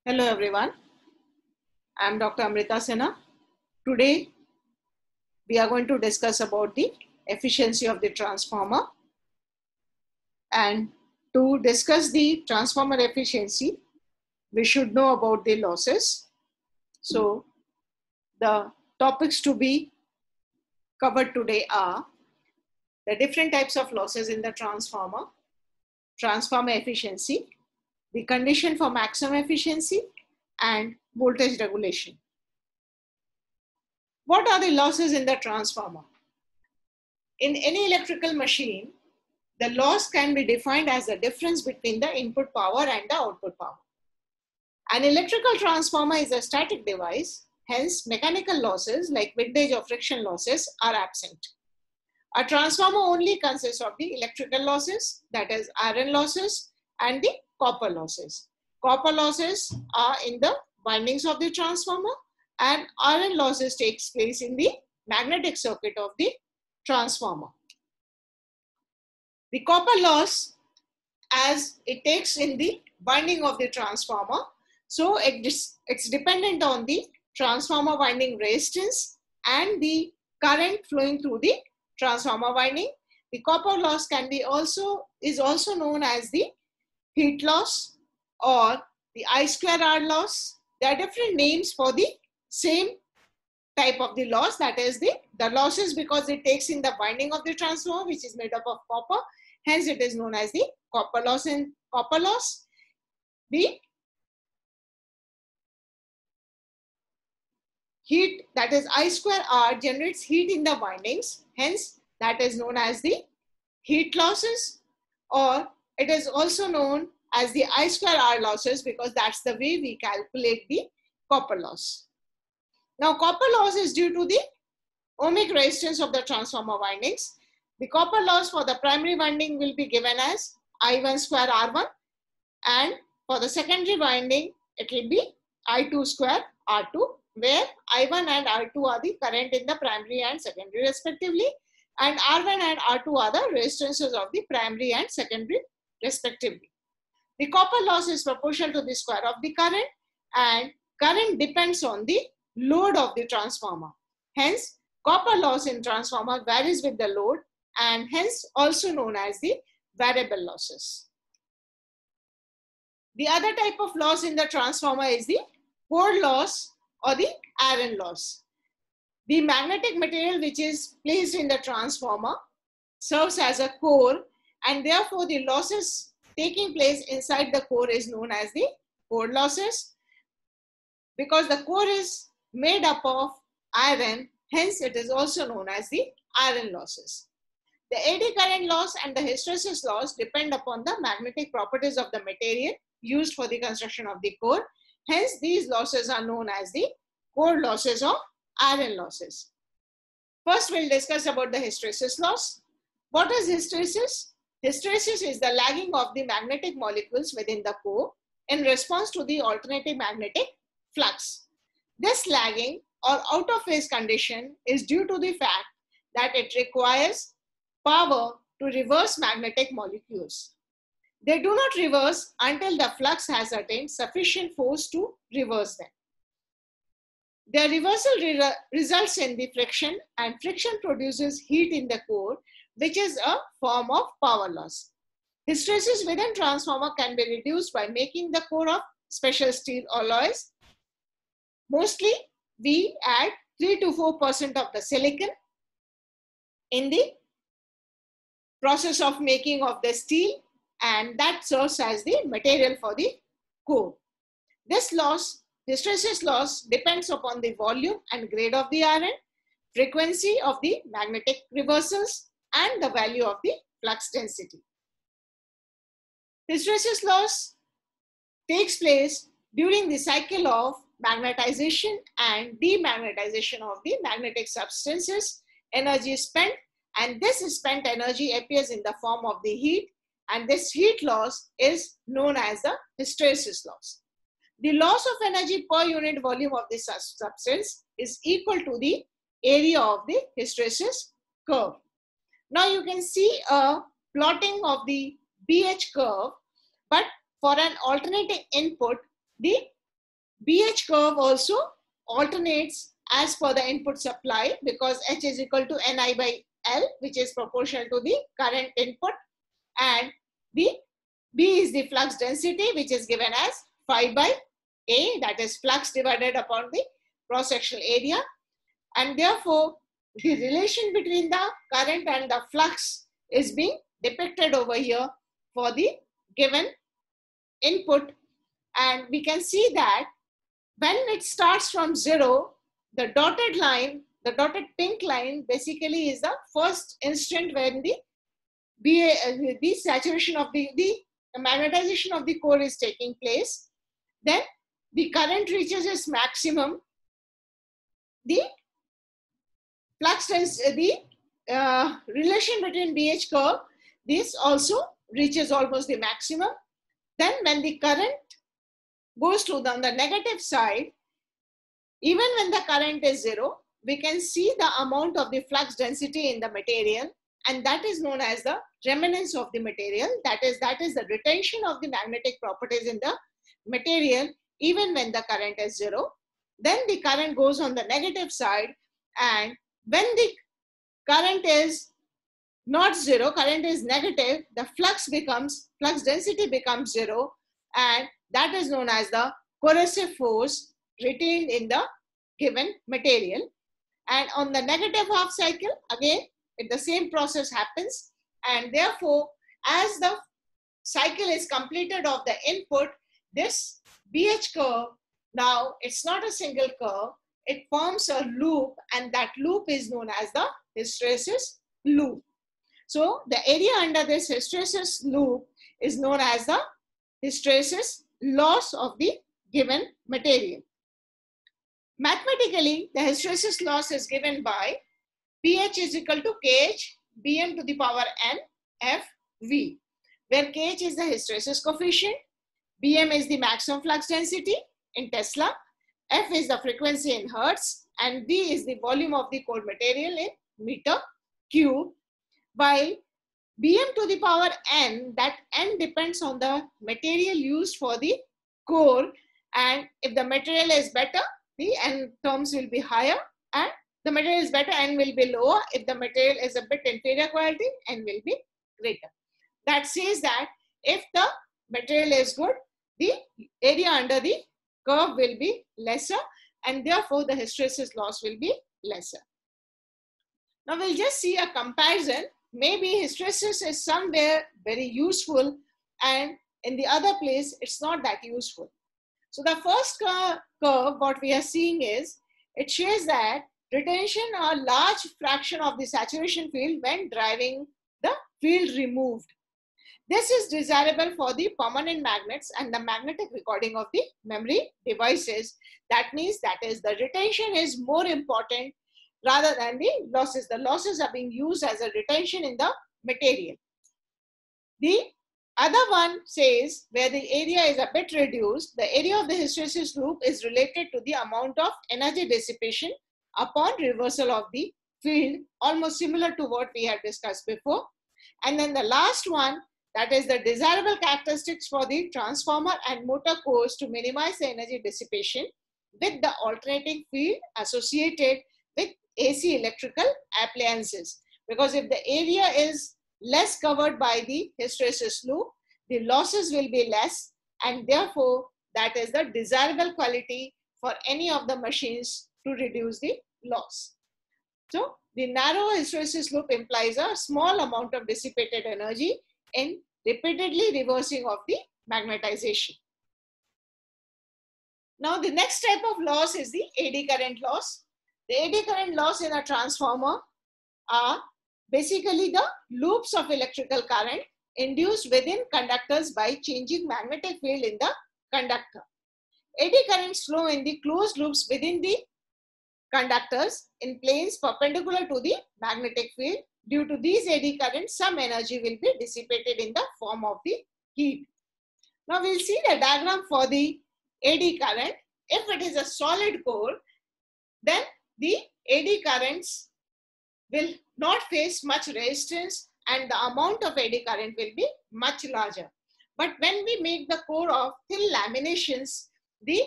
Hello everyone, I am Dr. Amrita Sinha. Today we are going to discuss about the efficiency of the transformer, and to discuss the transformer efficiency we should know about the losses. So the topics to be covered today are the different types of losses in the transformer, transformer efficiency, the condition for maximum efficiency, and voltage regulation. What are the losses in the transformer? In any electrical machine, the loss can be defined as the difference between the input power and the output power. An electrical transformer is a static device, hence mechanical losses like windage or friction losses are absent. A transformer only consists of the electrical losses, that is iron losses, and the copper losses. Copper losses are in the windings of the transformer, and iron losses takes place in the magnetic circuit of the transformer. The copper loss, as it takes in the winding of the transformer, so it's dependent on the transformer winding resistance and the current flowing through the transformer winding. The copper loss is also known as the heat loss or the I square R loss. There are different names for the same type of the loss, that is the losses because it takes in the winding of the transformer, which is made up of copper. Hence, it is known as the copper loss and copper loss. The heat, that is I square R, generates heat in the windings. Hence, that is known as the heat losses, or it is also known as the I square R losses because that's the way we calculate the copper loss. Now, copper loss is due to the ohmic resistance of the transformer windings. The copper loss for the primary winding will be given as I1 square R1, and for the secondary winding it will be I2 square R2, where I1 and R2 are the current in the primary and secondary respectively, and R1 and R2 are the resistances of the primary and secondary respectively. The copper loss is proportional to the square of the current, and current depends on the load of the transformer. Hence, copper loss in transformer varies with the load and hence also known as the variable losses. The other type of loss in the transformer is the core loss or the iron loss. The magnetic material which is placed in the transformer serves as a core, and therefore the losses taking place inside the core is known as the core losses. Because the core is made up of iron, hence it is also known as the iron losses. The eddy current loss and the hysteresis loss depend upon the magnetic properties of the material used for the construction of the core. Hence, these losses are known as the core losses or iron losses. First, we'll discuss about the hysteresis loss. What is hysteresis? Hysteresis is the lagging of the magnetic molecules within the core in response to the alternating magnetic flux. This lagging or out of phase condition is due to the fact that it requires power to reverse magnetic molecules. They do not reverse until the flux has attained sufficient force to reverse them. Their reversal results in the friction, and friction produces heat in the core, which is a form of power loss. Hysteresis within transformer can be reduced by making the core of special steel alloys. Mostly, we add 3 to 4% of the silicon in the process of making of the steel, and that serves as the material for the core. This loss, hysteresis loss, depends upon the volume and grade of the iron, frequency of the magnetic reversals, and the value of the flux density. Hysteresis loss takes place during the cycle of magnetization and demagnetization of the magnetic substances. Energy is spent, and this spent energy appears in the form of the heat, and this heat loss is known as the hysteresis loss. The loss of energy per unit volume of the substance is equal to the area of the hysteresis curve. Now you can see a plotting of the BH curve, but for an alternating input, the BH curve also alternates as per the input supply, because H is equal to Ni by L, which is proportional to the current input, and the B is the flux density, which is given as phi by A, that is flux divided upon the cross-sectional area. And therefore, the relation between the current and the flux is being depicted over here for the given input. And we can see that when it starts from 0, the dotted line, the dotted pink line basically is the first instant when the saturation of the magnetization of the core is taking place. Then the current reaches its maximum. The flux density, the relation between BH curve, this also reaches almost the maximum. Then when the current goes to on the negative side, even when the current is 0, we can see the amount of the flux density in the material, and that is known as the remanence of the material. That is the retention of the magnetic properties in the material even when the current is 0. Then the current goes on the negative side, and when the current is not 0, current is negative, the flux density becomes 0, and that is known as the corrosive force retained in the given material. And on the negative half cycle, again, the same process happens, and therefore, as the cycle is completed of the input, this BH curve, now it's not a single curve, it forms a loop, and that loop is known as the hysteresis loop. So the area under this hysteresis loop is known as the hysteresis loss of the given material. Mathematically, the hysteresis loss is given by pH is equal to kh Bm to the power n F V, where kh is the hysteresis coefficient, Bm is the maximum flux density in Tesla, F is the frequency in Hertz, and V is the volume of the core material in meter cube, while Bm to the power n, that n depends on the material used for the core, and if the material is better, the n terms will be higher, and the material is better, n will be lower. If the material is a bit inferior quality, n will be greater. That says that if the material is good, the area under the curve will be lesser, and therefore the hysteresis loss will be lesser. Now we'll just see a comparison. Maybe hysteresis is somewhere very useful, and in the other place it's not that useful. So the first curve, what we are seeing is, it shows that retention or large fraction of the saturation field when driving the field removed. This is desirable for the permanent magnets and the magnetic recording of the memory devices. That means that is the retention is more important rather than the losses. The losses are being used as a retention in the material. The other one says where the area is a bit reduced, the area of the hysteresis loop is related to the amount of energy dissipation upon reversal of the field, almost similar to what we had discussed before. And then the last one, that is the desirable characteristics for the transformer and motor cores to minimize the energy dissipation with the alternating field associated with AC electrical appliances. Because if the area is less covered by the hysteresis loop, the losses will be less, and therefore that is the desirable quality for any of the machines to reduce the loss. So the narrow hysteresis loop implies a small amount of dissipated energy in repeatedly reversing of the magnetization. Now the next type of loss is the AD current loss. The AD current loss in a transformer are basically the loops of electrical current induced within conductors by changing magnetic field in the conductor. AD currents flow in the closed loops within the conductors in planes perpendicular to the magnetic field. Due to these AD currents, some energy will be dissipated in the form of the heat. Now we'll see the diagram for the AD current. If it is a solid core, then the AD currents will not face much resistance and the amount of AD current will be much larger. But when we make the core of thin laminations, the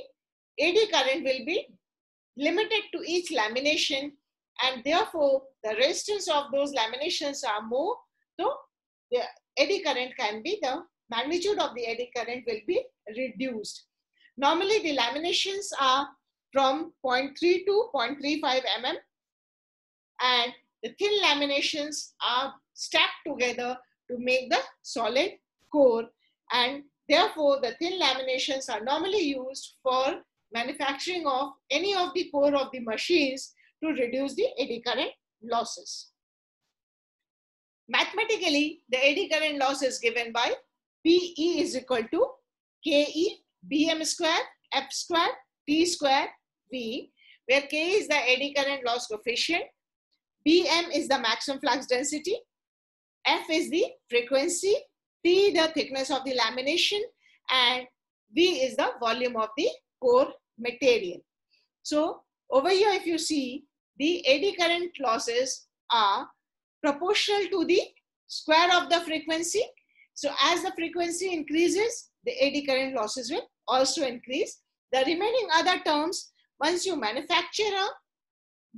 AD current will be limited to each lamination, and therefore the resistance of those laminations are more, so the eddy current can be, the magnitude of the eddy current will be reduced. Normally the laminations are from 0.3 to 0.35 mm, and the thin laminations are stacked together to make the solid core, and therefore the thin laminations are normally used for manufacturing of any of the core of the machines to reduce the eddy current losses. Mathematically, the eddy current loss is given by PE is equal to KE BM square F square T square V, where K is the eddy current loss coefficient, BM is the maximum flux density, F is the frequency, T the thickness of the lamination, and V is the volume of the core material. So over here, if you see, the eddy current losses are proportional to the square of the frequency. So as the frequency increases, the eddy current losses will also increase. The remaining other terms, once you manufacture a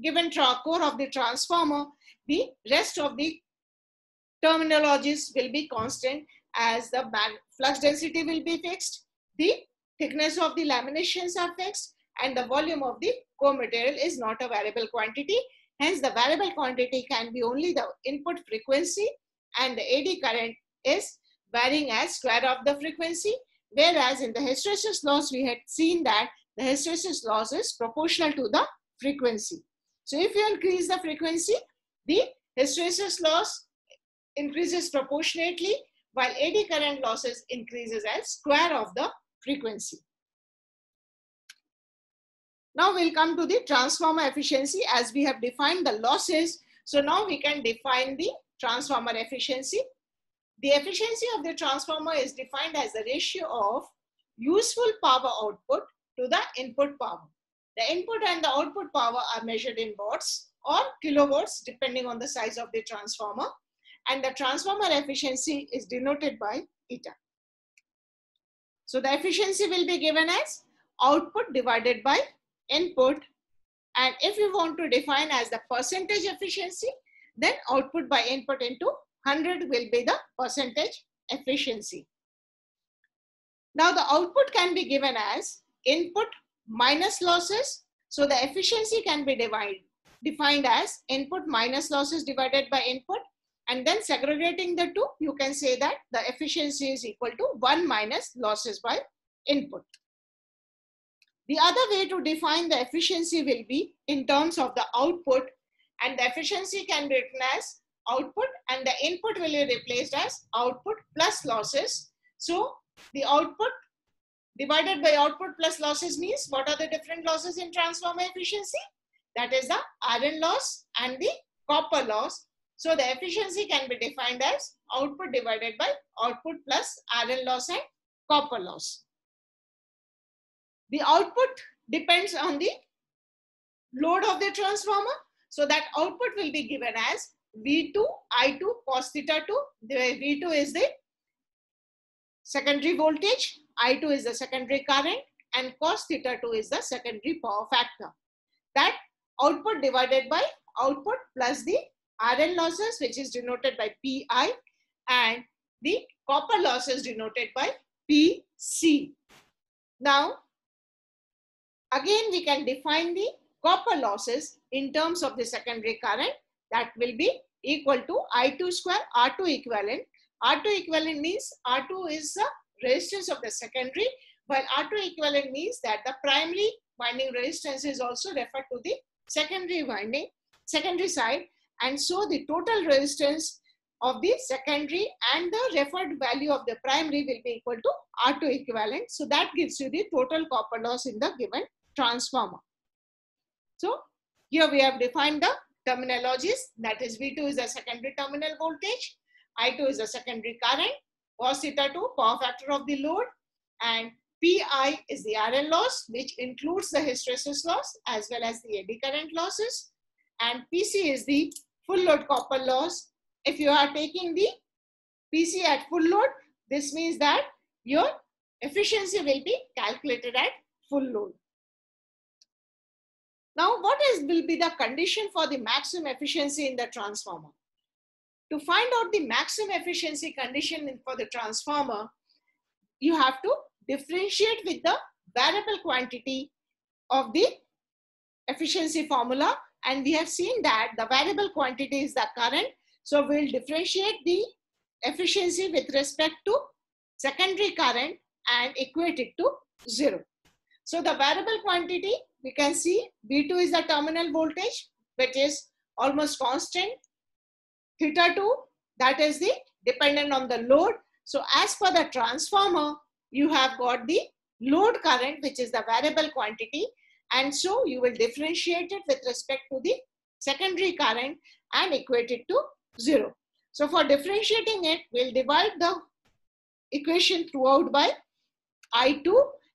given core of the transformer, the rest of the terminologies will be constant, as the flux density will be fixed, the thickness of the laminations are fixed, and the volume of the core material is not a variable quantity. Hence, the variable quantity can be only the input frequency, and the eddy current is varying as square of the frequency. Whereas in the hysteresis loss, we had seen that the hysteresis loss is proportional to the frequency. So if you increase the frequency, the hysteresis loss increases proportionately, while eddy current losses increases as square of the frequency. Now we'll come to the transformer efficiency, as we have defined the losses. So now we can define the transformer efficiency. The efficiency of the transformer is defined as the ratio of useful power output to the input power. The input and the output power are measured in watts or kilowatts depending on the size of the transformer, and the transformer efficiency is denoted by eta. So the efficiency will be given as output divided by input, and if you want to define as the percentage efficiency, then output by input into 100 will be the percentage efficiency. Now the output can be given as input minus losses. So the efficiency can be defined as input minus losses divided by input, and then segregating the two, you can say that the efficiency is equal to 1 minus losses by input. The other way to define the efficiency will be in terms of the output, and the efficiency can be written as output, and the input will be replaced as output plus losses. So the output divided by output plus losses means what are the different losses in transformer efficiency? That is the iron loss and the copper loss. So the efficiency can be defined as output divided by output plus iron loss and copper loss. The output depends on the load of the transformer. So that output will be given as V2 I2 cos theta 2. The V2 is the secondary voltage, I2 is the secondary current, and cos theta 2 is the secondary power factor. That output divided by output plus the iron losses, which is denoted by Pi, and the copper losses denoted by Pc. Now, again we can define the copper losses in terms of the secondary current. That will be equal to I2 square R2 equivalent. R2 equivalent means R2 is the resistance of the secondary, while R2 equivalent means that the primary winding resistance is also referred to the secondary winding, secondary side, and so the total resistance of the secondary and the referred value of the primary will be equal to R2 equivalent. So that gives you the total copper loss in the given transformer. So here we have defined the terminologies, that is V2 is the secondary terminal voltage, I2 is the secondary current, cos theta 2 power factor of the load, and Pi is the iron loss, which includes the hysteresis loss as well as the eddy current losses, and Pc is the full load copper loss. If you are taking the Pc at full load, this means that your efficiency will be calculated at full load. Now, will be the condition for the maximum efficiency in the transformer? To find out the maximum efficiency condition for the transformer, you have to differentiate with the variable quantity of the efficiency formula, and we have seen that the variable quantity is the current. So we'll differentiate the efficiency with respect to secondary current and equate it to 0. So the variable quantity, we can see V2 is the terminal voltage, which is almost constant. Theta 2, that is the dependent on the load. So as per the transformer, you have got the load current, which is the variable quantity. And so you will differentiate it with respect to the secondary current and equate it to 0. So for differentiating it, we'll divide the equation throughout by I2,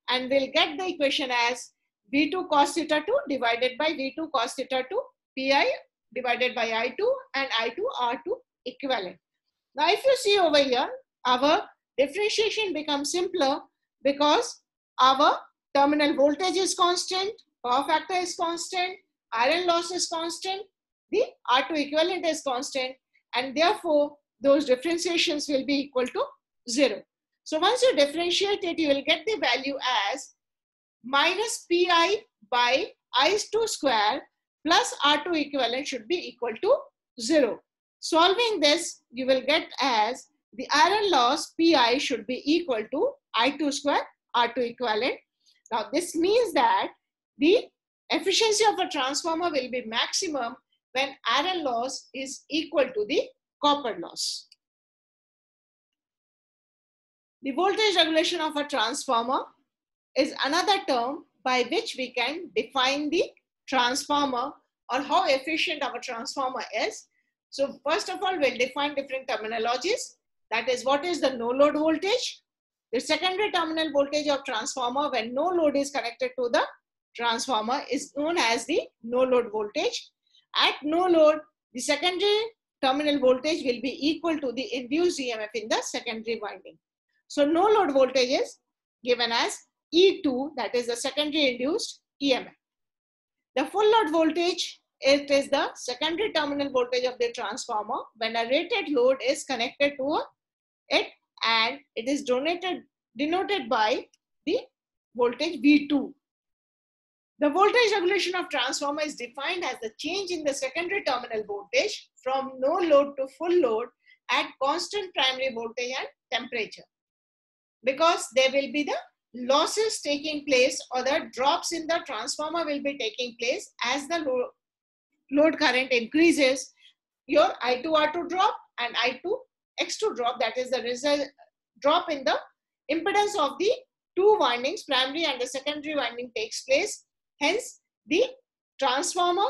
and we'll get the equation as V2 cos theta 2 divided by V2 cos theta 2 Pi divided by I2 and I2 R2 equivalent. Now if you see over here, our differentiation becomes simpler because our terminal voltage is constant, power factor is constant, iron loss is constant, the R2 equivalent is constant, and therefore those differentiations will be equal to 0. So once you differentiate it, you will get the value as minus Pi by I2 square plus R2 equivalent should be equal to 0. Solving this, you will get as the iron loss Pi should be equal to I2 square R2 equivalent. Now this means that the efficiency of a transformer will be maximum when iron loss is equal to the copper loss. The voltage regulation of a transformer is another term by which we can define the transformer or how efficient our transformer is. So first of all, we'll define different terminologies. That is, what is the no load voltage? The secondary terminal voltage of transformer when no load is connected to the transformer is known as the no load voltage. At no load, the secondary terminal voltage will be equal to the induced EMF in the secondary winding. So no load voltage is given as E2, that is the secondary induced EMF. The full load voltage, it is the secondary terminal voltage of the transformer when a rated load is connected to it, and it is denoted by the voltage V2. The voltage regulation of transformer is defined as the change in the secondary terminal voltage from no load to full load at constant primary voltage and temperature. Because there will be the losses taking place or the drops in the transformer will be taking place as the load current increases, your I2 R2 drop and I2 X2 drop, that is the result drop in the impedance of the two windings, primary and the secondary winding, takes place. Hence, the transformer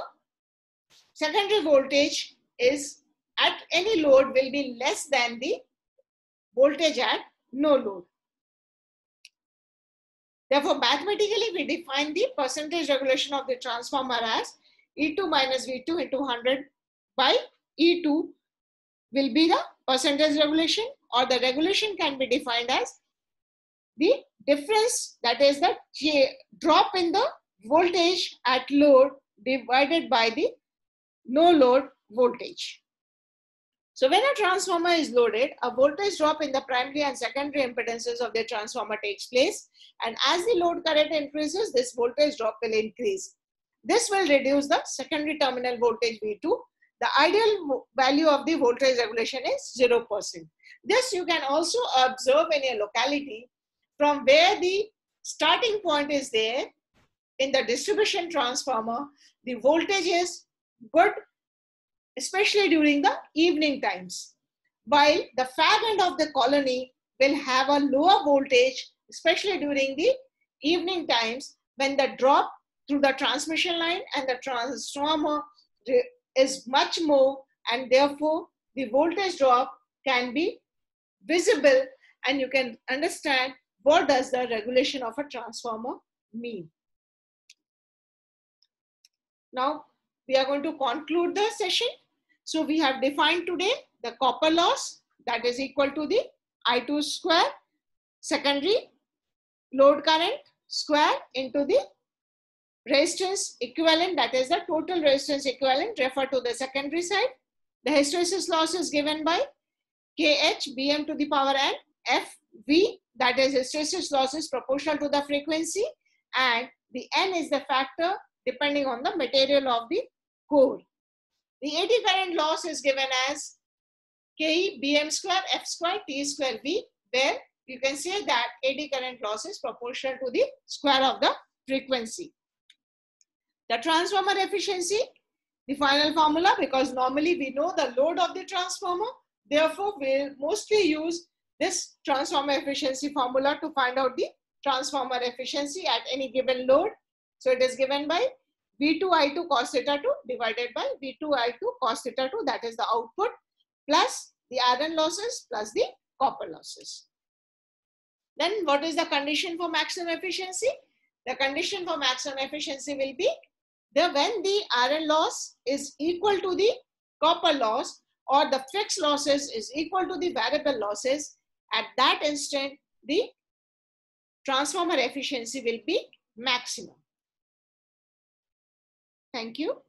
secondary voltage is at any load will be less than the voltage at no load. Therefore, mathematically, we define the percentage regulation of the transformer as E2 minus V2 into 100 by E2 will be the percentage regulation, or the regulation can be defined as the difference, that is the drop in the voltage at load divided by the no load voltage. So when a transformer is loaded, a voltage drop in the primary and secondary impedances of the transformer takes place, and as the load current increases, this voltage drop will increase. This will reduce the secondary terminal voltage V2. The ideal value of the voltage regulation is 0%. This you can also observe in a locality from where the starting point is there. In the distribution transformer, the voltage is good, especially during the evening times, while the fag end of the colony will have a lower voltage, especially during the evening times when the drop through the transmission line and the transformer is much more, and therefore the voltage drop can be visible, and you can understand what does the regulation of a transformer mean. Now we are going to conclude the session. So we have defined today the copper loss, that is equal to the I2 square secondary load current square into the resistance equivalent, that is the total resistance equivalent, refer to the secondary side. The hysteresis loss is given by Kh Bm to the power n Fv, that is hysteresis loss is proportional to the frequency, and the n is the factor depending on the material of the core. The eddy current loss is given as Ke Bm square F square T square V, where you can say that eddy current loss is proportional to the square of the frequency. The transformer efficiency, the final formula, because normally we know the load of the transformer, therefore we'll mostly use this transformer efficiency formula to find out the transformer efficiency at any given load. So it is given by V2I2 cos theta 2 divided by V2I2 cos theta 2, that is the output, plus the iron losses plus the copper losses. Then what is the condition for maximum efficiency? The condition for maximum efficiency will be when the iron loss is equal to the copper loss, or the fixed losses is equal to the variable losses. At that instant, the transformer efficiency will be maximum. Thank you.